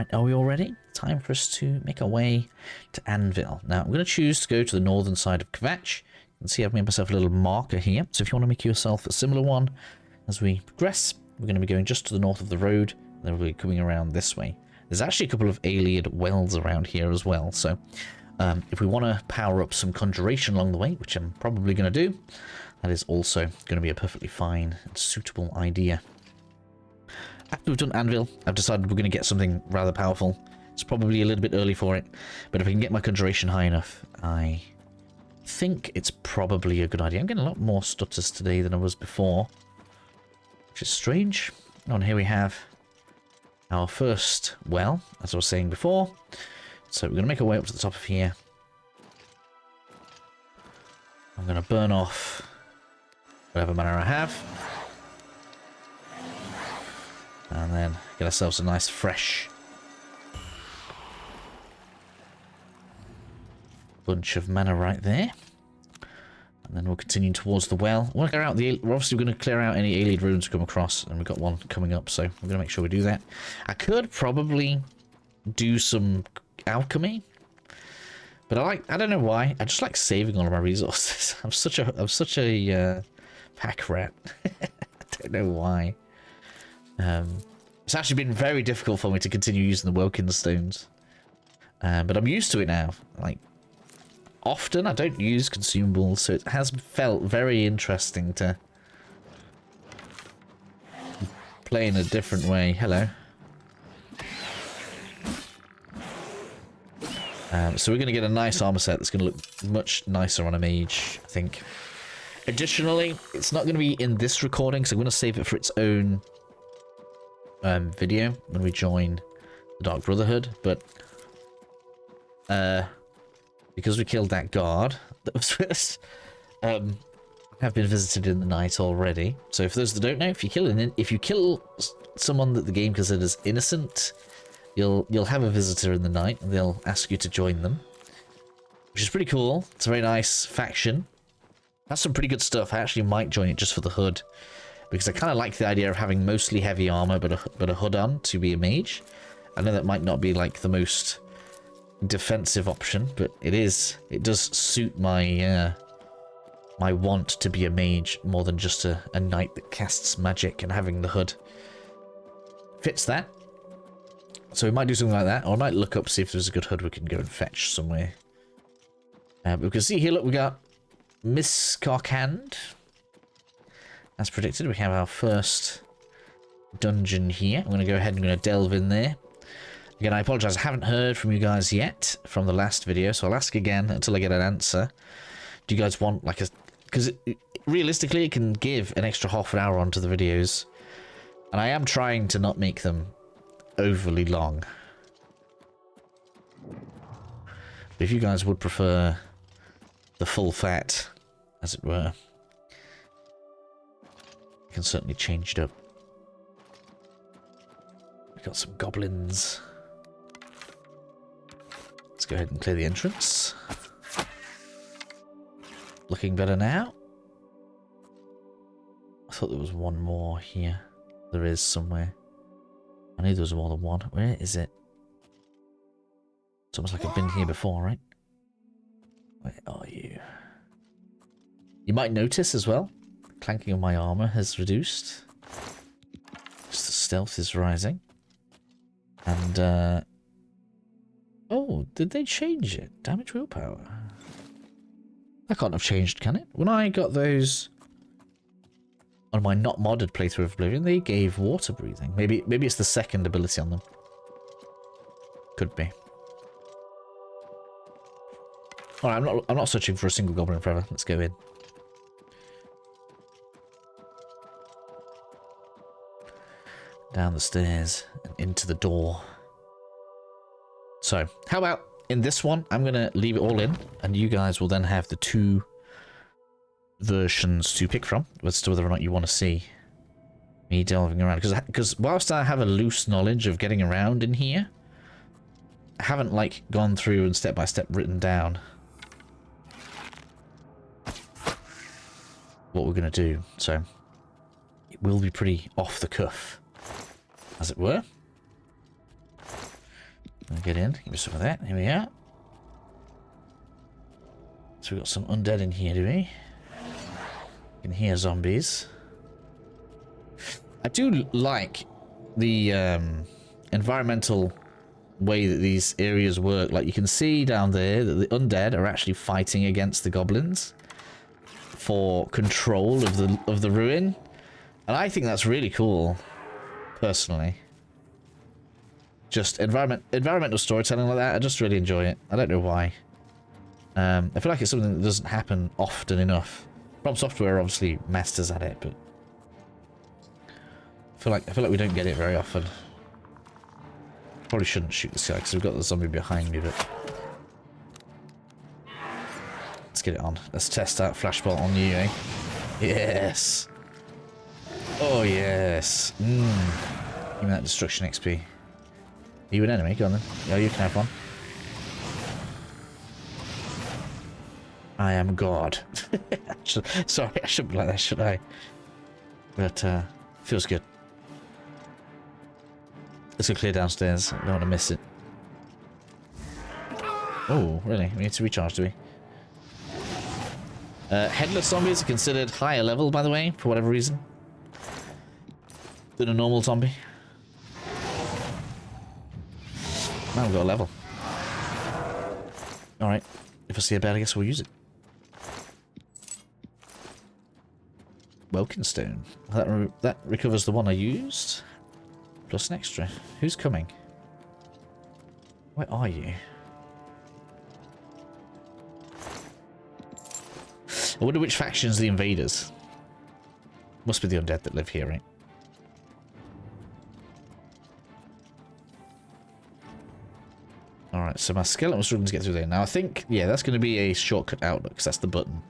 Right, are we all ready? Time for us to make our way to Anvil. Now, I'm going to choose to go to the northern side of Kvatch. You can see I've made myself a little marker here. So if you want to make yourself a similar one as we progress, we're going to be going just to the north of the road. Then we'll be coming around this way. There's actually a couple of Ayleid wells around here as well. So if we want to power up some conjuration along the way, which I'm probably going to do, that is also going to be a perfectly fine and suitable idea. After we've done Anvil, I've decided we're going to get something rather powerful. It's probably a little bit early for it, but if I can get my conjuration high enough, I think it's probably a good idea. I'm getting a lot more stutters today than I was before, which is strange. Oh, and here we have our first well, as I was saying before. So we're going to make our way up to the top of here. I'm going to burn off whatever mana I have. And then get ourselves a nice fresh bunch of mana right there. And then we'll continue towards the well. We're obviously going to clear out any Ayleid runes we come across, and we've got one coming up, so we're going to make sure we do that. I could probably do some alchemy, but I don't know why. I just like saving all of my resources. I'm such a pack rat. I don't know why. It's actually been very difficult for me to continue using the Welkin stones, but I'm used to it now. Like, often I don't use consumables, so it has felt very interesting to play in a different way. Hello. So we're going to get a nice armor set that's going to look much nicer on a mage, I think. Additionally, it's not going to be in this recording, so I'm going to save it for its own video when we join the Dark Brotherhood, but because we killed that guard that was with us, have been visited in the night already. So for those that don't know, if you kill someone that the game considers innocent, you'll have a visitor in the night, and they'll ask you to join them, which is pretty cool. It's a very nice faction. That's some pretty good stuff. I actually might join it just for the hood, because I kind of like the idea of having mostly heavy armor but a hood on to be a mage. I know that might not be like the most defensive option, but it does suit my my want to be a mage more than just a knight that casts magic, and having the hood fits that. So we might do something like that, or I might look up, see if there's a good hood we can go and fetch somewhere. We can see here, look, we got Miscarcand. As predicted, we have our first dungeon here. I'm going to go ahead and I'm going to delve in there. Again, I apologize, I haven't heard from you guys yet from the last video, so I'll ask again until I get an answer. Do you guys want like a... Because realistically, it can give an extra half an hour onto the videos. And I am trying to not make them overly long. But if you guys would prefer the full fat, as it were, I can certainly change it up. We've got some goblins. Let's go ahead and clear the entrance. Looking better now. I thought there was one more here. There is somewhere. I knew there was more than one. Where is it? It's almost like I've been here before, right? Where are you? You might notice as well, the clanking of my armor has reduced. Just the stealth is rising. And, oh, did they change it? Damage willpower. That can't have changed, can it? When I got those on my not modded playthrough of Oblivion, they gave water breathing. Maybe it's the second ability on them. Could be. Alright, I'm not searching for a single goblin forever. Let's go in. Down the stairs and into the door. So, how about in this one, I'm going to leave it all in, and you guys will then have the two versions to pick from as to whether or not you want to see me delving around. Because whilst I have a loose knowledge of getting around in here, I haven't like gone through and step by step written down what we're going to do. So it will be pretty off the cuff, as it were. Gonna get in. Give me some of that. Here we are. So we've got some undead in here, do we? You can hear zombies. I do like the environmental way that these areas work. Like, you can see down there that the undead are actually fighting against the goblins for control of the ruin, and I think that's really cool, personally. Just environmental storytelling like that, I just really enjoy it. I don't know why. I feel like it's something that doesn't happen often enough. From Software obviously masters at it, but I feel like we don't get it very often. Probably shouldn't shoot this guy because we've got the zombie behind me, but let's get it on. Let's test out Flashbolt on you, eh? Yes. Oh yes. Give me that destruction XP. Are you an enemy? Go on then. Yeah, you can have one. I am God. Sorry, I shouldn't be like that, should I? But feels good. Let's go clear downstairs. I don't want to miss it. Oh, really? We need to recharge, do we? Headless zombies are considered higher level, by the way, for whatever reason, than a normal zombie. Now we've got a level. Alright. If I see a bed, I guess we'll use it. Welkin Stone. That recovers the one I used. Plus an extra. Who's coming? Where are you? I wonder which faction's the invaders. Must be the undead that live here, right? Alright, so my skeleton was struggling to get through there. Now I think, yeah, that's going to be a shortcut out, because that's the button.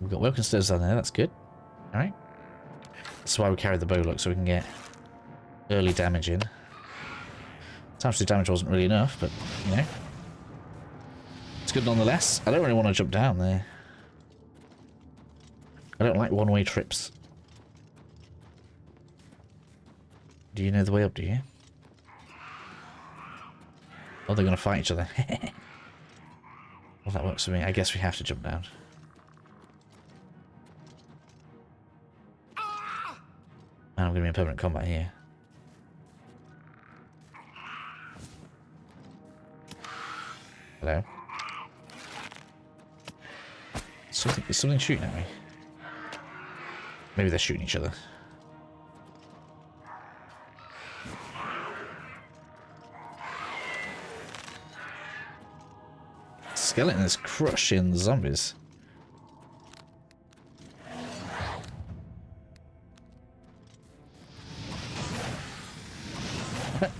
We've got welcome stairs down there, that's good. Alright. That's why we carried the bow, look, so we can get early damage in. Time to do damage wasn't really enough, but, you know. It's good nonetheless. I don't really want to jump down there. I don't like one-way trips. Do you know the way up, do you? Oh, they're going to fight each other. Well, that works for me. I guess we have to jump down. And I'm going to be in permanent combat here. Hello? Is something shooting at me? Maybe they're shooting each other. Skeleton is crushing the zombies.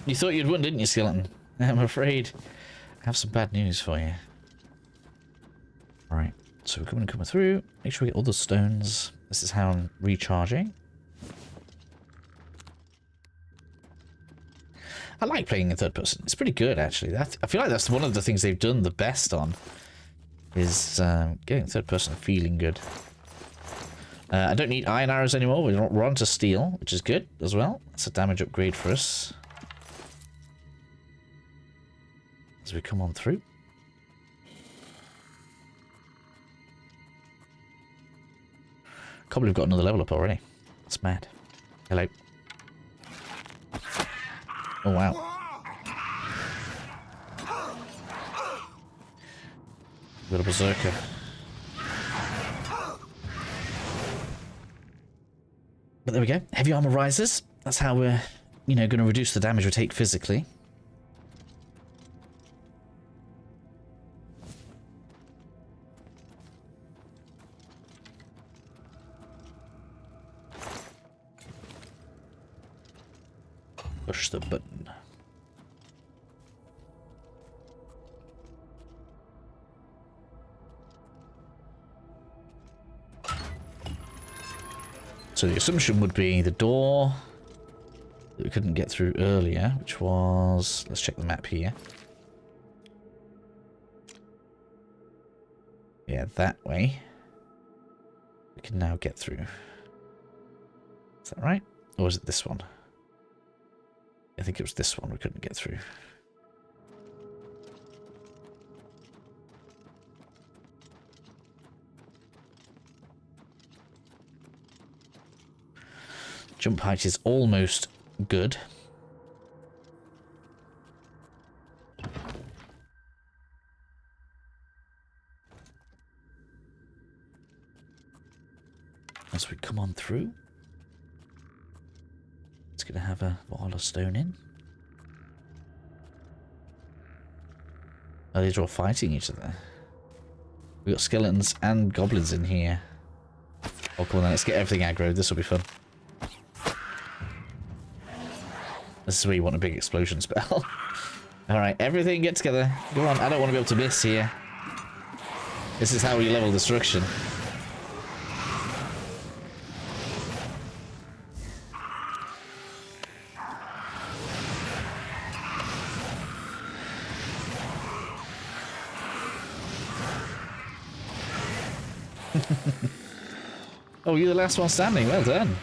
You thought you'd won, didn't you, Skeleton? I'm afraid I have some bad news for you. Right, so we're coming through. Make sure we get all the stones. This is how I'm recharging. I like playing in third person. It's pretty good, actually. I feel like that's one of the things they've done the best on, is getting third person feeling good. I don't need iron arrows anymore. We're on to steel, which is good as well. That's a damage upgrade for us. As we come on through. Can't believe we've got another level up already. That's mad. Hello. Oh wow. We've got a berserker. But there we go. Heavy armor rises. That's how we're, you know, going to reduce the damage we take physically. Push the button. So the assumption would be the door that we couldn't get through earlier, which was... Let's check the map here. Yeah, that way. We can now get through. Is that right? Or was it this one? I think it was this one we couldn't get through. Jump height is almost good. As we come on through, it's going to have a wall of stone in. Oh, these are all fighting each other. We've got skeletons and goblins in here. Oh, come on then, let's get everything aggro. This will be fun. This is where you want a big explosion spell. Alright, everything get together. Go on, I don't want to be able to miss here. This is how we level destruction. Oh, you're the last one standing. Well done.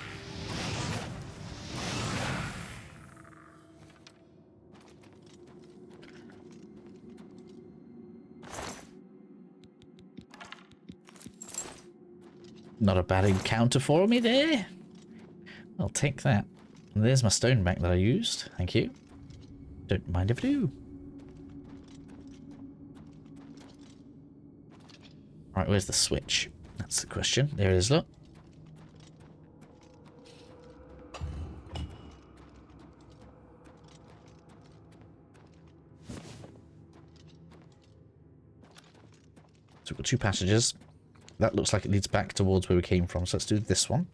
Not a bad encounter for me there. I'll take that. And there's my stone bank that I used. Thank you. Don't mind if I do. Alright, where's the switch? That's the question. There it is, look. So we've got two passages. That looks like it leads back towards where we came from, so let's do this one.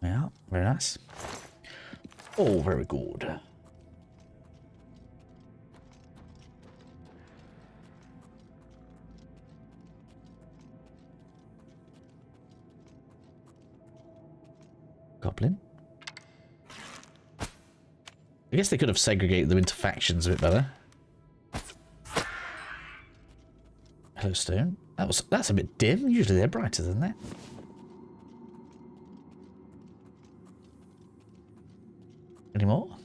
Yeah, very nice. Oh, very good. Goblin. I guess they could have segregated them into factions a bit better. Hello, stone. That's a bit dim. Usually they're brighter than that. Any more?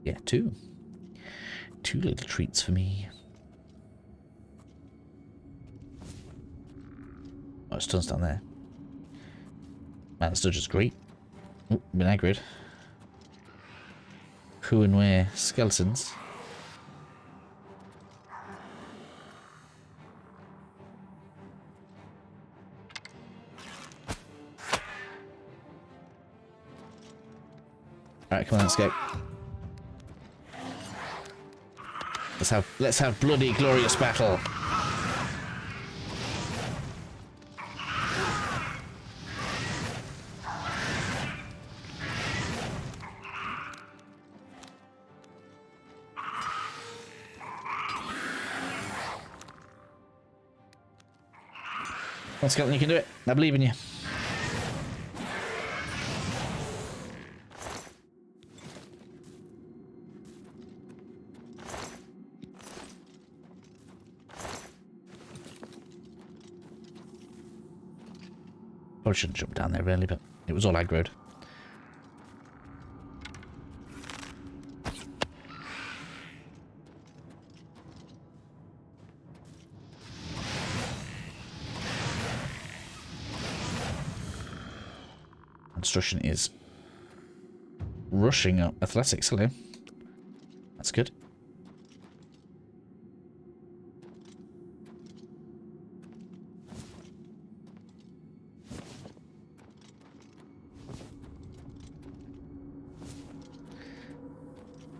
Yeah, two. Two little treats for me. Oh, stone's down there. Man, it's still just great. Oh, been aggroed. Who and where? Skeletons. Alright, come on, let's go. Let's have bloody glorious battle. Come on, Skeleton, you can do it. I believe in you. Probably shouldn't jump down there really, but it was all aggroed. Construction is rushing up. Athletics, hello. That's good.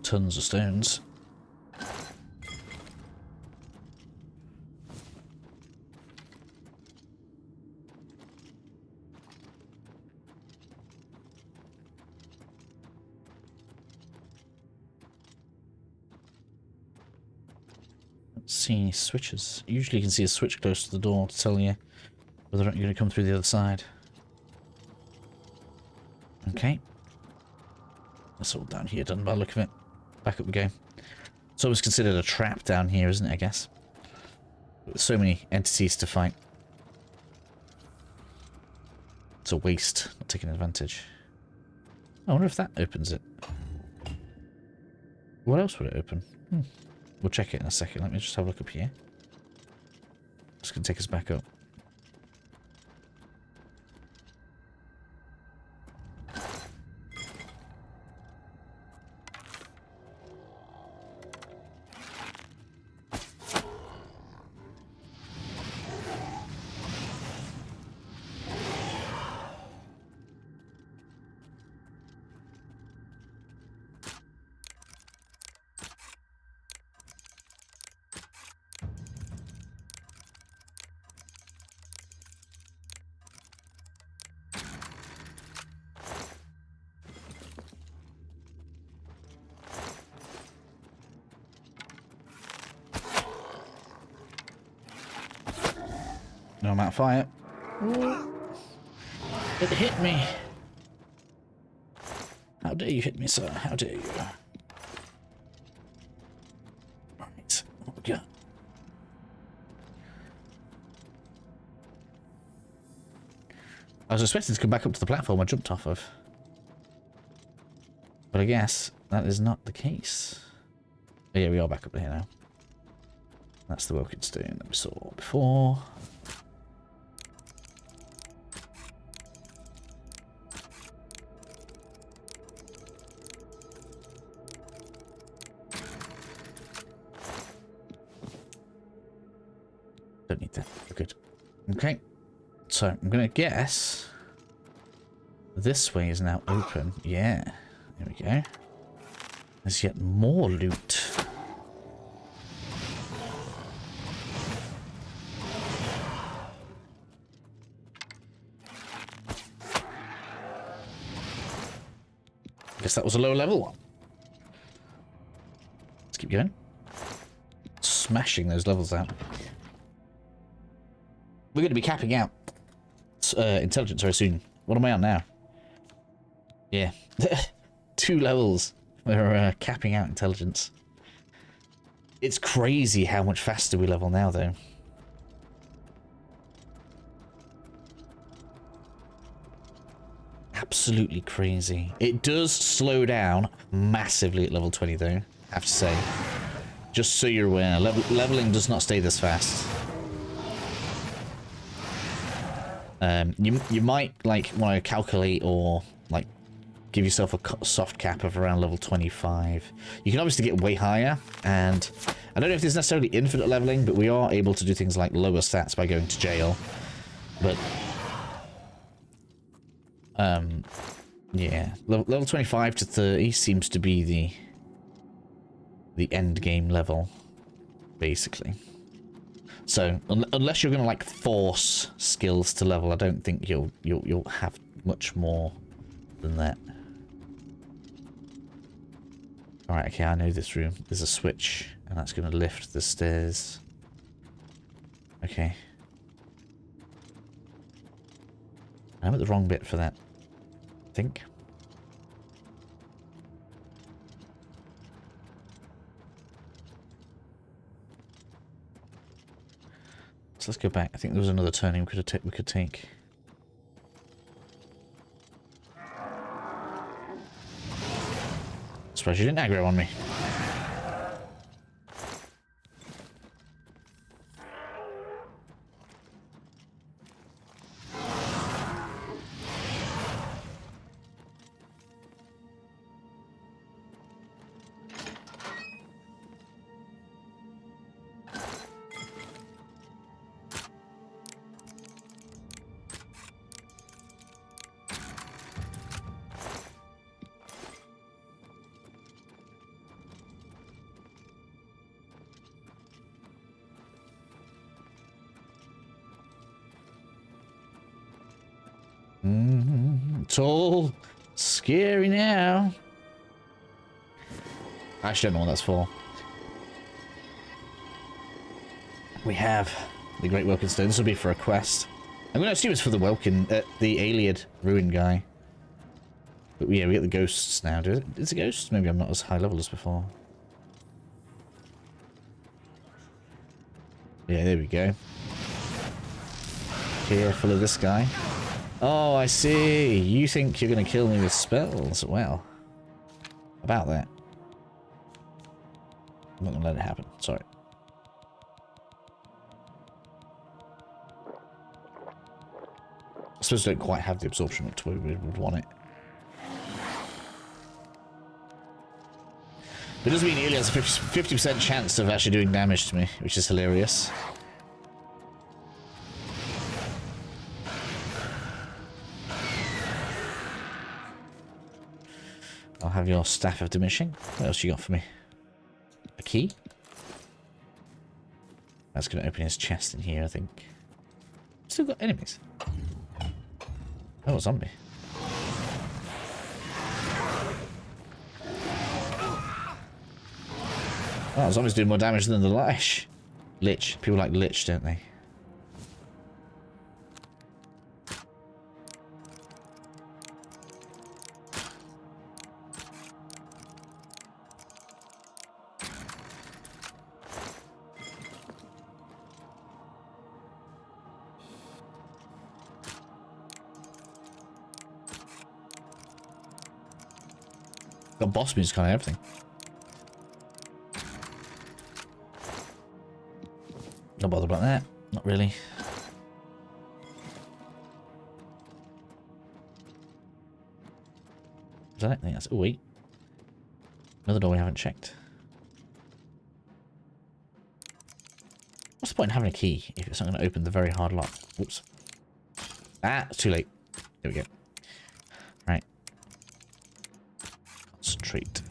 Tons of stones. can't see any switches. Usually you can see a switch close to the door to tell you whether or not you're going to come through the other side. Okay. That's all down here done by the look of it. Back up we go. It's always considered a trap down here, isn't it, I guess? With so many entities to fight. It's a waste, not taking advantage. I wonder if that opens it. What else would it open? We'll check it in a second. Let me just have a look up here. It's going to take us back up. No, I'm out of fire. It hit me. How dare you hit me, sir? How dare you? Right, what we got? I was expecting to come back up to the platform I jumped off of. But I guess that is not the case. Oh, yeah, we are back up here now. That's the Woken Stone that we saw before. Don't need that. We're good. Okay. So, I'm going to guess this way is now open. Yeah. There we go. There's yet more loot. Guess that was a low level one. Let's keep going. Smashing those levels out. We're going to be capping out intelligence very soon. What am I on now? Yeah. 2 levels. We're capping out intelligence. It's crazy how much faster we level now, though. Absolutely crazy. It does slow down massively at level 20, though, I have to say. Just so you're aware, leveling does not stay this fast. You might like want to calculate or like give yourself a soft cap of around level 25. You can obviously get way higher, and I don't know if there's necessarily infinite leveling, but we are able to do things like lower stats by going to jail. But yeah, level 25 to 30 seems to be the end game level, basically. So unless you're gonna like force skills to level, I don't think you'll have much more than that. All right, okay, I know this room. There's a switch, and that's gonna lift the stairs. Okay. I'm at the wrong bit for that, I think. So let's go back. I think there was another turning we could take. Surprised you didn't aggro on me. It's all scary now. I actually don't know what that's for. We have the Great Welkin Stone. This will be for a quest. I'm going to assume it's for the Welkin, the Aliad Ruin guy. But yeah, we get the ghosts now. Is it ghosts? Maybe I'm not as high level as before. Yeah, there we go. Careful of this guy. Oh, I see. You think you're going to kill me with spells? Well, about that. I'm not going to let it happen. Sorry. I suppose I don't quite have the absorption up to where we would want it. But it does mean Ilya has a 50% chance of actually doing damage to me, which is hilarious. I'll have your Staff of Diminishing. What else you got for me? A key? That's going to open his chest in here, I think. Still got enemies. Oh, a zombie. Oh, zombies do more damage than the Lich. Lich. People like Lich, don't they? Got boss music on everything. Not bothered about that. Not really. Is that it? I think that's... Oh, wait. Another door we haven't checked. What's the point in having a key if it's not going to open the very hard lock? Whoops. Ah, it's too late. There we go. Right. Concentrate.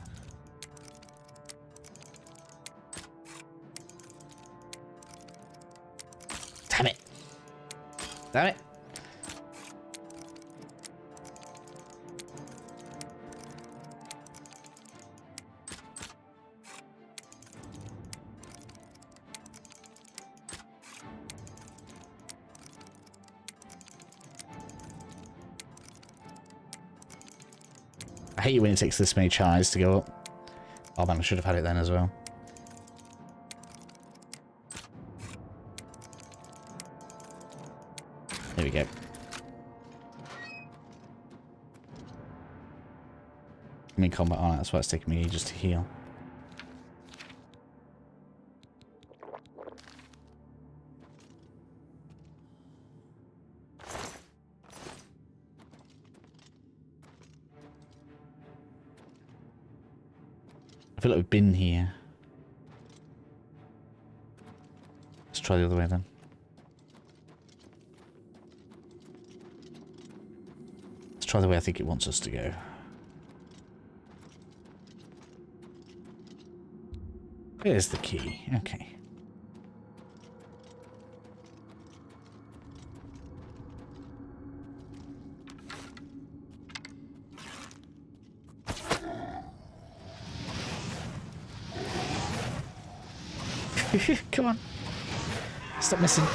Damn it. Damn it. I hate it when it takes this many tries to go up. Oh man, I should have had it then as well. There we go. I'm in combat on it, that's why it's taking me ages to heal. I feel like we've been here. Let's try the other way then. Let's try the way I think it wants us to go. Here's the key. Okay. Come on. Stop missing.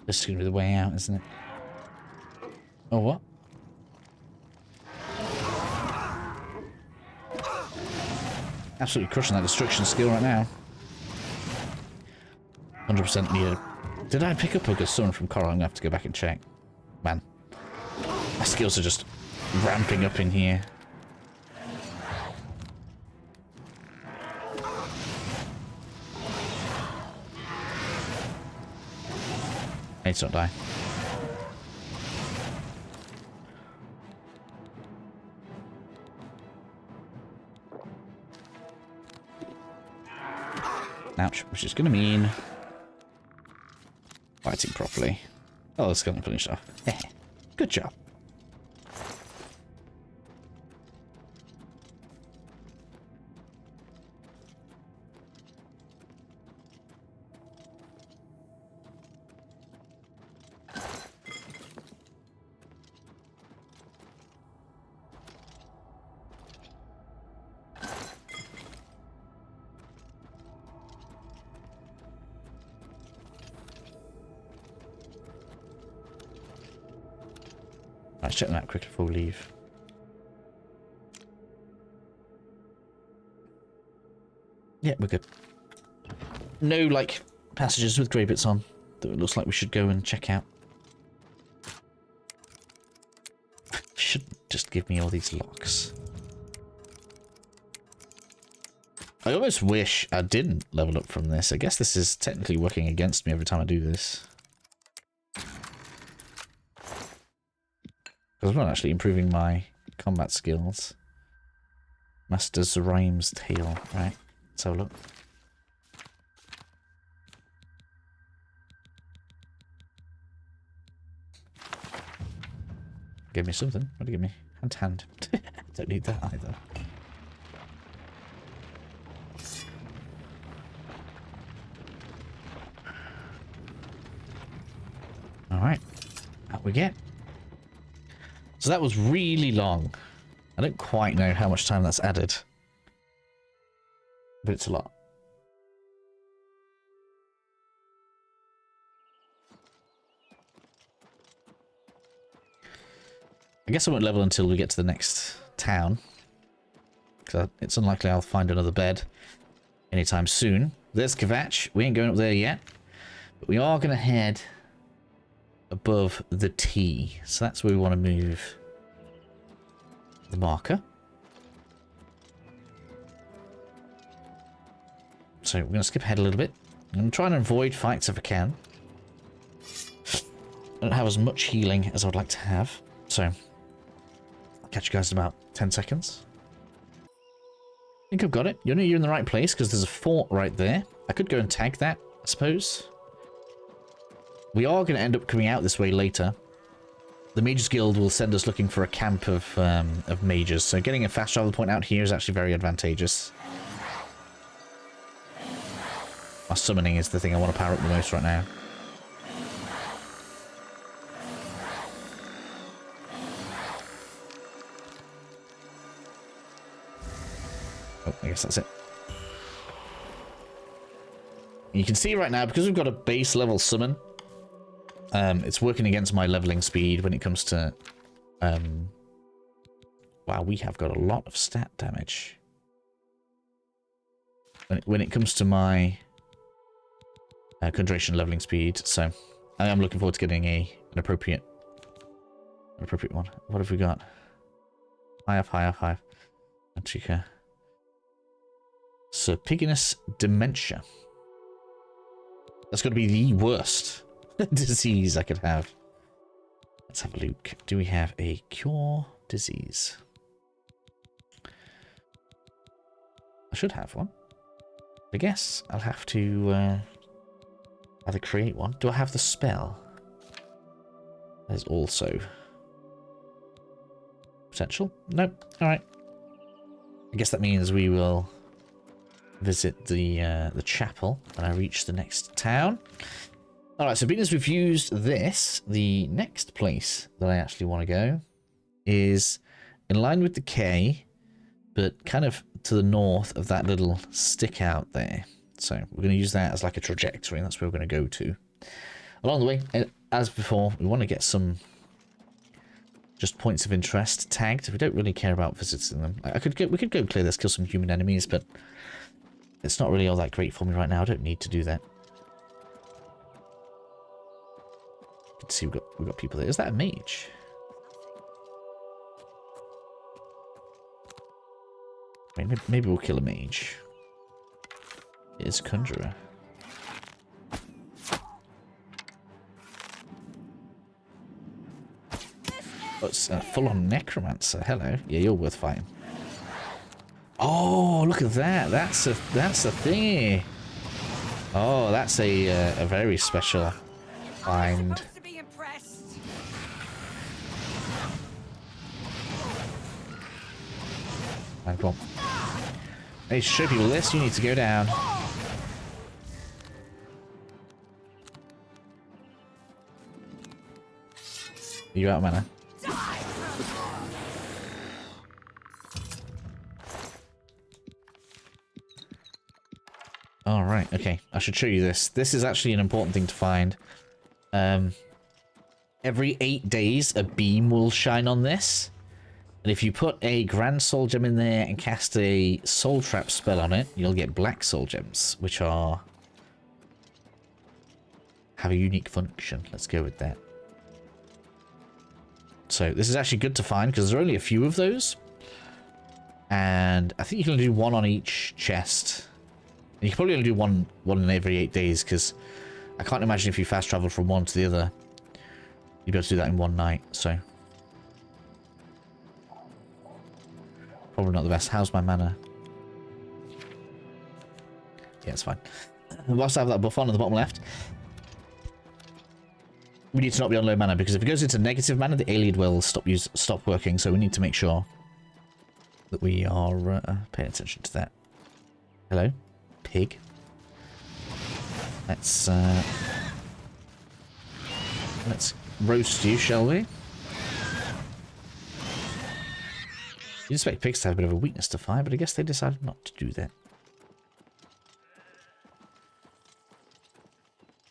This is going to be the way out, isn't it? Oh, what? Absolutely crushing that destruction skill right now. 100% needed. Did I pick up a good summon from Coral? I'm going to have to go back and check. Man. My skills are just ramping up in here. I need to not die. Ouch, which is going to mean fighting properly. Oh, it's going to finish off. Good job. Let's check them out quickly before we leave. Yeah, we're good. No, like, passages with grey bits on that it looks like we should go and check out. Should just give me all these locks. I almost wish I didn't level up from this. I guess this is technically working against me every time I do this. Because I'm not actually improving my combat skills. Master Zarime's Tail. Right, let's have a look. Give me something. What do you give me? Hand. Don't need that either. Alright. Out we get. So that was really long. I don't quite know how much time that's added. But it's a lot. I guess I won't level until we get to the next town. Because it's unlikely I'll find another bed anytime soon. There's Kvatch. We ain't going up there yet. But we are going to head above the T. So that's where we want to move the marker. So we're going to skip ahead a little bit. I'm trying to avoid fights if I can. I don't have as much healing as I would like to have. So I'll catch you guys in about 10 seconds. I think I've got it. You're in the right place because there's a fort right there. I could go and tag that, I suppose. We are going to end up coming out this way later. The Mages Guild will send us looking for a camp of mages, so getting a fast travel point out here is actually very advantageous. My summoning is the thing I want to power up the most right now. Oh, I guess that's it. You can see right now, because we've got a base level summon, it's working against my leveling speed when it comes to... wow, we have got a lot of stat damage. When it comes to my concentration leveling speed, so I am looking forward to getting an appropriate one. What have we got? High up. Antica. Serpiginous Dementia. That's got to be the worst disease I could have. Let's have a look. Do we have a cure disease? I should have one. I guess I'll have to either create one. Do I have the spell? There's also potential. Nope. Alright. I guess that means we will visit the chapel when I reach the next town. Alright, so being as we've used this, the next place that I actually want to go is in line with the K, but kind of to the north of that little stick out there. So we're going to use that as like a trajectory, and that's where we're going to go to. Along the way, as before, we want to get some just points of interest tagged. We don't really care about visiting them. We could go clear this, kill some human enemies, but it's not really all that great for me right now. I don't need to do that. You can see we've got people there. Is that a mage? Maybe we'll kill a mage. It is Conjurer. Oh, it's a full-on Necromancer. Hello. Yeah, you're worth fighting. Oh, look at that. That's a thingy. Oh, that's a very special find. And come on. Hey, show people this. You need to go down. Are you out of mana? Alright, okay. I should show you this. This is actually an important thing to find. every 8 days a beam will shine on this. And if you put a Grand Soul Gem in there and cast a Soul Trap spell on it, you'll get Black Soul Gems, which have a unique function. Let's go with that. So this is actually good to find because there are only a few of those. And I think you can do one on each chest. And you can probably only do one in every 8 days because I can't imagine if you fast travel from one to the other, you'd be able to do that in one night, so. Probably not the best. How's my mana? Yeah, it's fine. Whilst I have that buff on the bottom left, we need to not be on low mana because if it goes into negative mana, the alien will stop working. So we need to make sure that we are paying attention to that. Hello, pig. Let's roast you, shall we? You'd expect pigs to have a bit of a weakness to fire, but I guess they decided not to do that.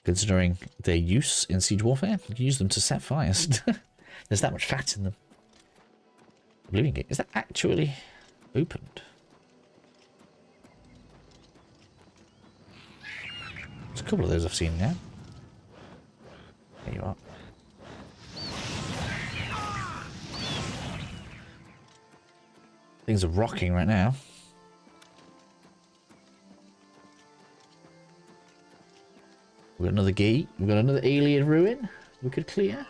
Considering their use in Siege Warfare, you can use them to set fires. There's that much fat in them. Oblivion Gate. Is that actually opened? There's a couple of those I've seen now. There you are. Things are rocking right now. We've got another gate. We've got another alien ruin we could clear.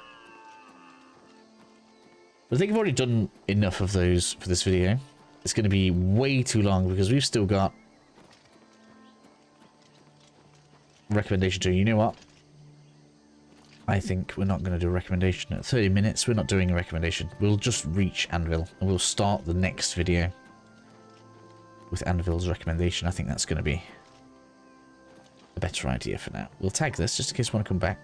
But I think I've already done enough of those for this video. It's going to be way too long because we've still got recommendation to. You know what? I think we're not going to do a recommendation at 30 minutes. We're not doing a recommendation. We'll just reach Anvil and we'll start the next video with Anvil's recommendation. I think that's going to be a better idea for now. We'll tag this just in case we want to come back.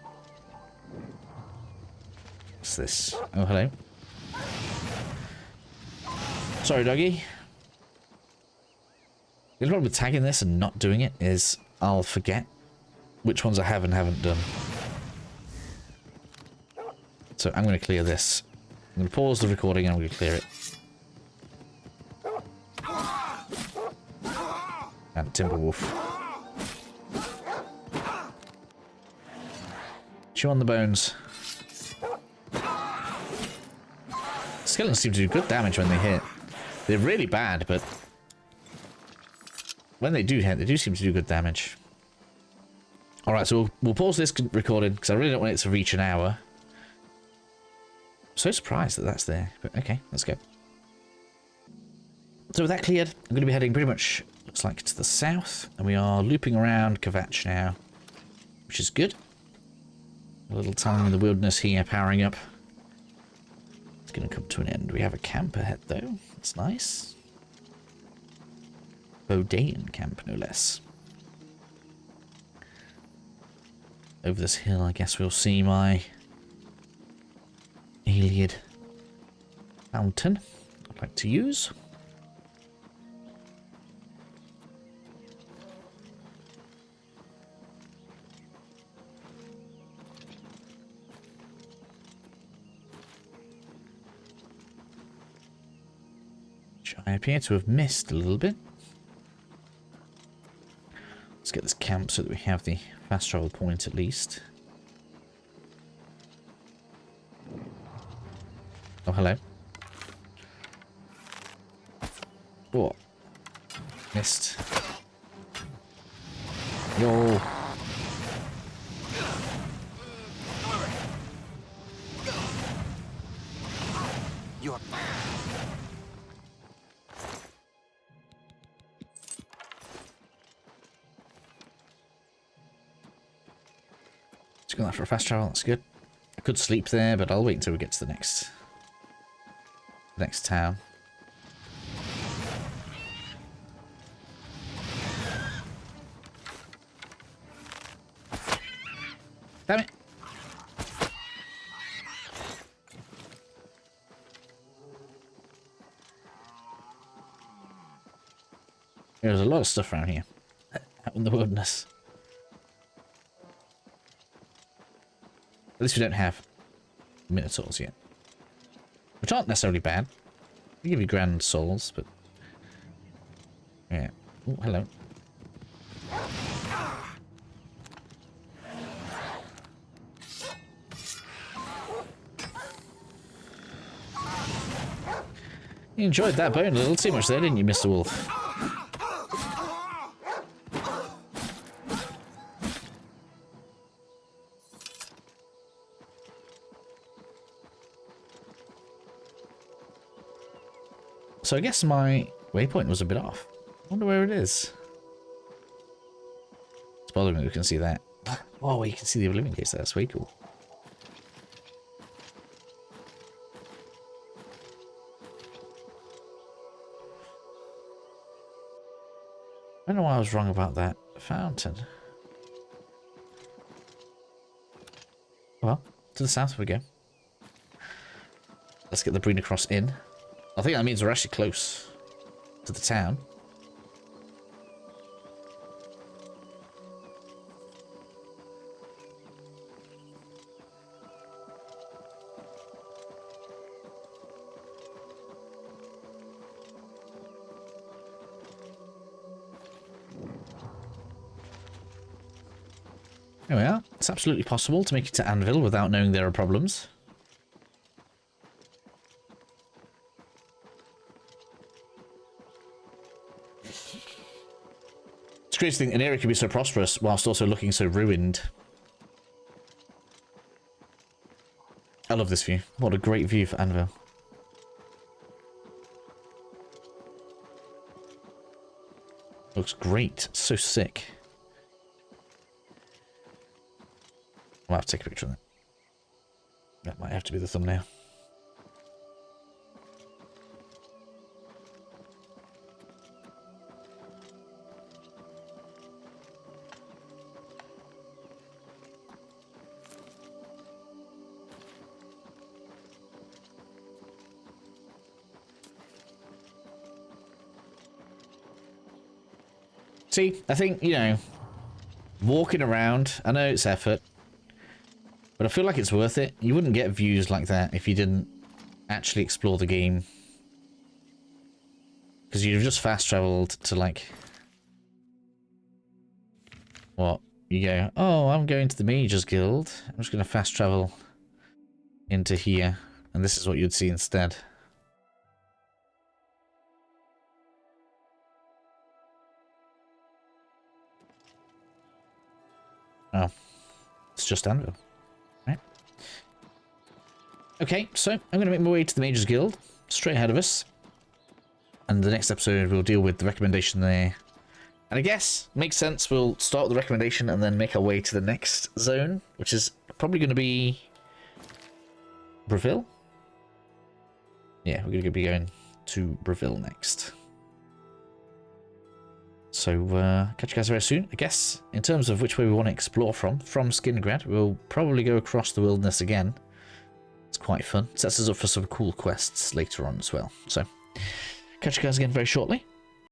What's this? Oh, hello. Sorry, doggy. The problem with tagging this and not doing it is I'll forget which ones I have and haven't done. So I'm going to clear this. I'm going to pause the recording and I'm going to clear it. And Timberwolf. Chew on the bones. Skeletons seem to do good damage when they hit. They're really bad, but when they do hit, they do seem to do good damage. Alright, so we'll pause this recording because I really don't want it to reach an hour. So surprised that that's there, but okay, let's go. So with that cleared, I'm going to be heading pretty much, looks like, to the south, and we are looping around Kvatch now, which is good. A little time in the wilderness here, powering up. It's going to come to an end. We have a camp ahead, though. That's nice. Bodean camp, no less. Over this hill, I guess we'll see my Iliad fountain I'd like to use. Which I appear to have missed a little bit. Let's get this camp so that we have the fast travel point at least. Oh, hello. Oh. Missed. Yo. You're... Just going for a fast travel, that's good. I could sleep there, but I'll wait until we get to the next town. Damn it. There's a lot of stuff around here. Out in the wilderness. At least we don't have Minotaurs yet. Which aren't necessarily bad. They give you grand souls, but... Yeah. Oh, hello. You enjoyed that bone a little too much there, didn't you, Mr. Wolf? So I guess my waypoint was a bit off. I wonder where it is. It's bothering me we can see that. Oh, you can see the Oblivion case there. That's way cool. I don't know why I was wrong about that fountain. Well, to the south we go. Let's get the breeder cross in. I think that means we're actually close to the town. There we are. It's absolutely possible to make it to Anvil without knowing there are problems. It's crazy to think an area can be so prosperous whilst also looking so ruined. I love this view. What a great view for Anvil. Looks great. So sick. I'll have to take a picture of that. That might have to be the thumbnail. See, I think, you know, walking around, I know it's effort, but I feel like it's worth it. You wouldn't get views like that if you didn't actually explore the game. Because you've just fast traveled to, like... What? You go, oh, I'm going to the Mages Guild. I'm just going to fast travel into here. And this is what you'd see instead. Oh. It's just Anvil. Right. Okay, so I'm going to make my way to the Mages Guild. Straight ahead of us. And the next episode we'll deal with the recommendation there. And I guess, makes sense, we'll start with the recommendation and then make our way to the next zone, which is probably going to be... Breville? Yeah, we're going to be going to Breville next. So, catch you guys very soon. I guess, in terms of which way we want to explore from Skingrad, we'll probably go across the wilderness again. It's quite fun. Sets us up for some cool quests later on as well. So, catch you guys again very shortly.